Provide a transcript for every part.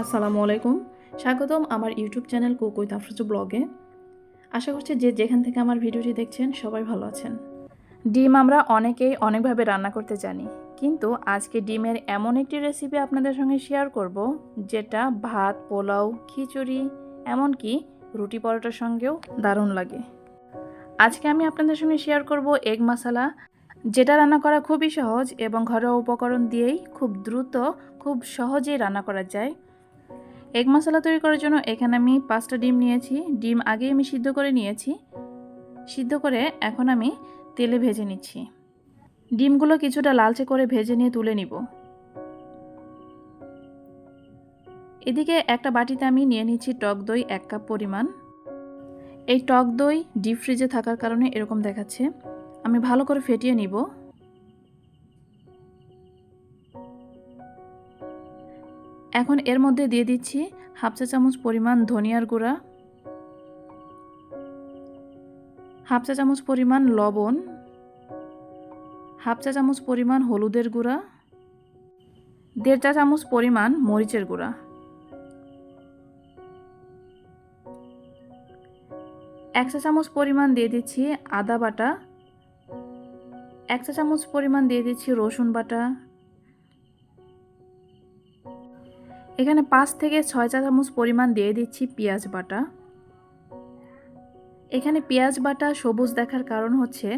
আসসালামু আলাইকুম। স্বাগতম আমার YouTube channel cook with Afroza ব্লগে। আশা করছি যে যেখান থেকে আমার ভিডিওটি দেখছেন সবাই ভালো আছেন। ডিম আমরা অনেকেই অনেকভাবে রান্না করতে জানি, কিন্তু আজকে ডিমের এমন একটি রেসিপি আপনাদের সঙ্গে শেয়ার করব যেটা ভাত, পোলাও, খিচুড়ি, এমনকি রুটি পরোটার সঙ্গেও দারুণ লাগে। আজকে আমি আপনাদের সঙ্গে শেয়ার করব এগ মশলা, যেটা রান্না করা খুবই সহজ এবং ঘরোয়া উপকরণ দিয়েই খুব দ্রুত, খুব সহজেই রান্না করা যায়। এগ মশলা তৈরি করার জন্য এখানে আমি 5টা ডিম নিয়েছি। ডিম আগেই আমি সিদ্ধ করে নিয়েছি। সিদ্ধ করে এখন আমি তেলে ভেজে নিচ্ছি। ডিমগুলো কিছুটা লালচে করে ভেজে নিয়ে তুলে নিব। এদিকে একটা বাটিতে আমি নিয়ে নিচ্ছি টক দই 1 কাপ পরিমাণ। এই টক দই ডিপ ফ্রিজে থাকার কারণে এরকম দেখাচ্ছে। আমি ভালো করে ফেটিয়ে নিব। এখন এর মধ্যে দিয়ে দিচ্ছি 1/2 চা চামচ পরিমাণ ধনিয়ার গুঁড়া, 1/2 চা চামচ পরিমাণ লবণ, 1/2 চা চামচ পরিমাণ হলুদের গুঁড়া, 1.5 চা চামচ পরিমাণ মরিচের গুঁড়া। 1 চা চামচ পরিমাণ দিয়ে দিচ্ছি আদা বাটা, 1 চা চামচ পরিমাণ দিয়ে দিচ্ছি রসুন বাটা। এখানে 5 থেকে 6 চা চামচ পরিমাণ দিয়ে দিচ্ছি পেঁয়াজ বাটা। এখানে পেঁয়াজ বাটা সবুজ দেখার কারণ হচ্ছে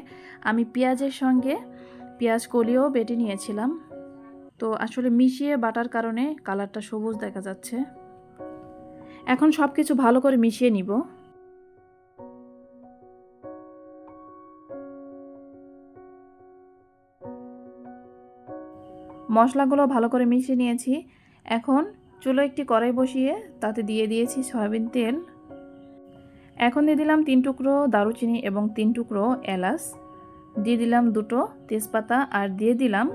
আমি পেঁয়াজের সঙ্গে পেঁয়াজ কলিও বেটে নিয়েছিলাম, তো আসলে মিশিয়ে বাটার কারণে কালারটা সবুজ দেখা যাচ্ছে। এখন সব কিছু ভালো করে মিশিয়ে নিব। মশলাগুলো ভালো করে মিশিয়ে নিয়েছি। এখন চুলো একটি কড়াই বসিয়ে তাতে দিয়ে দিয়েছি সয়াবিন তেল। এখন দিয়ে দিলাম 3 টুকরো দারুচিনি এবং 3 টুকরো এলাচ, দিয়ে দিলাম 2টো তেজপাতা, আর দিয়ে দিলাম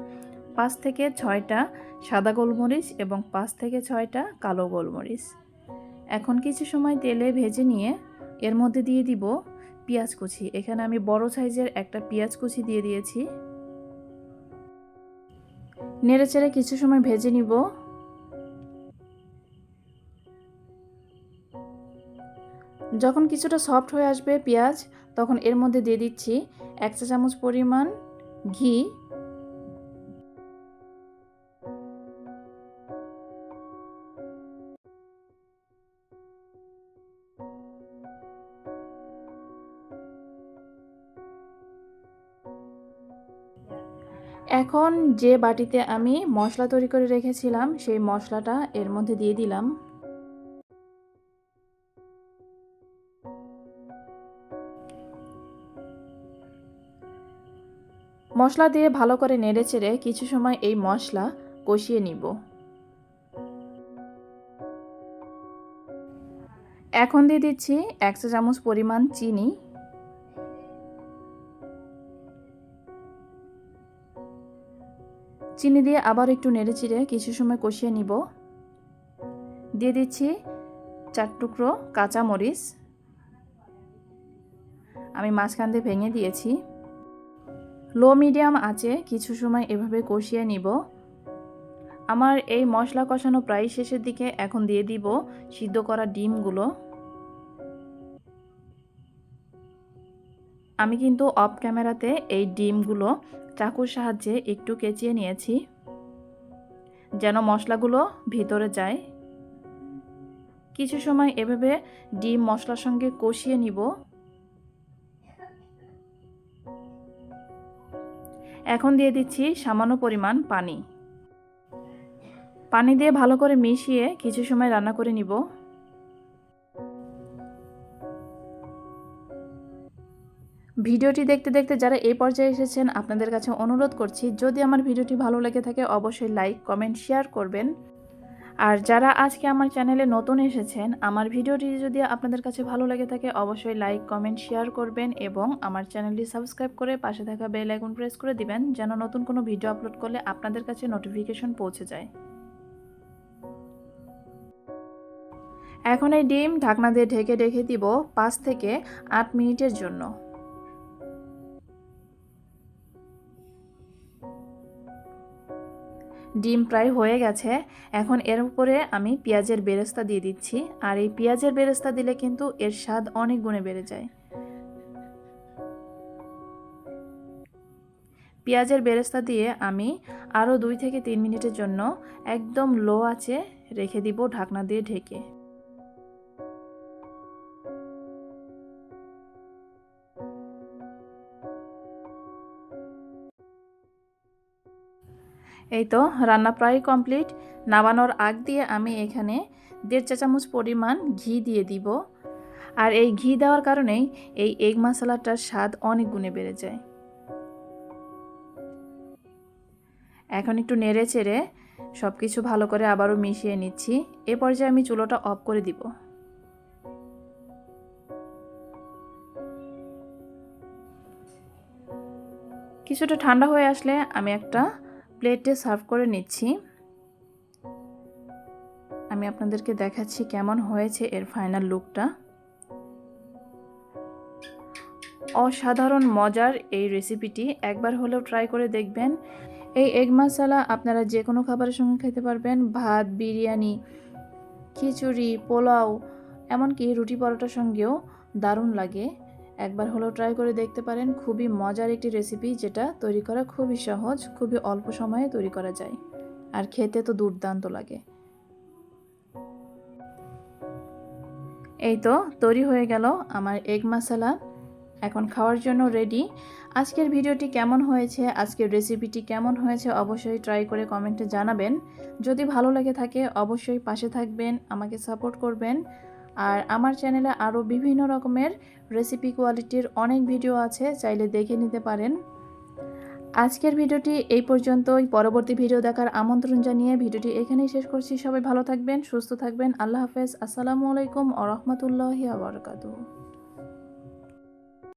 5 থেকে 6টা সাদা গোলমরিচ এবং 5 থেকে 6টা কালো গোলমরিচ। এখন কিছু সময় তেলে ভেজে নিয়ে এর মধ্যে দিয়ে দিব পেঁয়াজ কুচি। এখানে আমি বড় সাইজের একটা পেঁয়াজ কুচি দিয়ে দিয়েছি। নেড়েচেড়ে কিছু সময় ভেজে নিব। যখন কিছুটা সফট হয়ে আসবে পেঁয়াজ, তখন এর মধ্যে দিয়ে দিচ্ছি 1 চা চামচ পরিমাণ ঘি, এখন যে বাটিতে আমি মশলা তৈরি করে রেখেছিলাম সেই মশলাটা এর মধ্যে দিয়ে দিলাম। মশলা দিয়ে ভালো করে নেড়েচেড়ে কিছু সময় এই মশলা কষিয়ে নিব। এখন দিয়ে দিচ্ছি 1 চা চামচ পরিমাণ চিনি। চিনি দিয়ে আবার একটু নেড়েচেড়ে কিছু সময় কষিয়ে নিব। দিয়ে দিচ্ছি 4 টুকরো কাঁচা মরিচ, আমি মাঝখান দিয়ে ভেঙে দিয়েছি। লো মিডিয়াম আঁচে কিছু সময় এভাবে কষিয়ে নিব। আমার এই মশলা কষানো প্রায় শেষের দিকে। এখন দিয়ে দিব সিদ্ধ করা ডিমগুলো। আমি কিন্তু অফ ক্যামেরাতে এই ডিমগুলো চাকুর সাহায্যে একটু কেচিয়ে নিয়েছি, যেন মশলাগুলো ভিতরে যায়। কিছু সময় এভাবে ডিম মশলার সঙ্গে কষিয়ে নিব। এখন দিয়ে দিচ্ছি সামান্য পরিমাণ পানি। পানি দিয়ে ভালো করে মিশিয়ে কিছু সময় রান্না করে নিব। ভিডিওটি দেখতে দেখতে যারা এই পর্যায়ে এসেছেন, আপনাদের কাছে অনুরোধ করছি, যদি আমার ভিডিওটি ভালো লেগে থাকে অবশ্যই লাইক, কমেন্ট, শেয়ার করবেন। আর যারা আজকে আমার চ্যানেলে নতুন এসেছেন, আমার ভিডিওটি যদি আপনাদের কাছে ভালো লেগে থাকে অবশ্যই লাইক, কমেন্ট, শেয়ার করবেন এবং আমার চ্যানেলটি সাবস্ক্রাইব করে পাশে থাকা বেল আইকন প্রেস করে দিবেন, যেন নতুন কোনো ভিডিও আপলোড করলে আপনাদের কাছে নোটিফিকেশন পৌঁছে যায়। এখন এই ডিম ঢাকনা দিয়ে ঢেকে রেখে দিব 5 থেকে 8 মিনিটের জন্য। ডিম প্রায় হয়ে গেছে। এখন এর উপরে আমি পেঁয়াজের বেরেস্তা দিয়ে দিচ্ছি। আর এই পেঁয়াজের বেরেস্তা দিলে কিন্তু এর স্বাদ অনেক গুণে বেড়ে যায়। পেঁয়াজের বেরেস্তা দিয়ে আমি আরও 2 থেকে 3 মিনিটের জন্য একদম লো আঁচে রেখে দিব ঢাকনা দিয়ে ঢেকে। এই তো রান্না প্রায় কমপ্লিট। নামানোর আগ দিয়ে আমি এখানে 1.5 চা চামচ পরিমাণ ঘি দিয়ে দিব। আর এই ঘি দেওয়ার কারণেই এই এগ মশলাটার স্বাদ অনেক গুণে বেড়ে যায়। এখন একটু নেড়ে চেড়ে সব কিছু ভালো করে আবারও মিশিয়ে নিচ্ছি। এ পর্যায়ে আমি চুলোটা অফ করে দিব। কিছুটা ঠান্ডা হয়ে আসলে আমি একটা প্লেটে সার্ভ করে নিচ্ছি। আমি আপনাদেরকে দেখাচ্ছি কেমন হয়েছে এর ফাইনাল লুকটা। অসাধারণ মজার এই রেসিপিটি একবার হলেও ট্রাই করে দেখবেন। এই এগ মশলা আপনারা যে কোনো খাবারের সঙ্গে খেতে পারবেন, ভাত, বিরিয়ানি, খিচুড়ি, পোলাও, এমনকি রুটি পরোটার সঙ্গেও দারুণ লাগে। একবার হলেও ট্রাই করে দেখতে পারেন। খুবই মজার একটি রেসিপি, যেটা তৈরি করা খুবই সহজ, খুবই অল্প সময়ে তৈরি করা যায়, আর খেতে তো দুর্দান্ত লাগে। এই তো তৈরি হয়ে গেল আমার এগ মশলা, এখন খাওয়ার জন্য রেডি। আজকের ভিডিওটি কেমন হয়েছে, আজকের রেসিপিটি কেমন হয়েছে অবশ্যই ট্রাই করে কমেন্টে জানাবেন। যদি ভালো লেগে থাকে অবশ্যই পাশে থাকবেন, আমাকে সাপোর্ট করবেন। আর আমার চ্যানেলে আরও বিভিন্ন রকমের রেসিপি কোয়ালিটির অনেক ভিডিও আছে, চাইলে দেখে নিতে পারেন। আজকের ভিডিওটি এই পর্যন্তই। পরবর্তী ভিডিও দেখার আমন্ত্রণ জানিয়ে ভিডিওটি এখানেই শেষ করছি। সবাই ভালো থাকবেন, সুস্থ থাকবেন। আল্লাহ হাফেজ। আসসালামু আলাইকুম ওয়া রাহমাতুল্লাহি ওয়া বারাকাতুহু।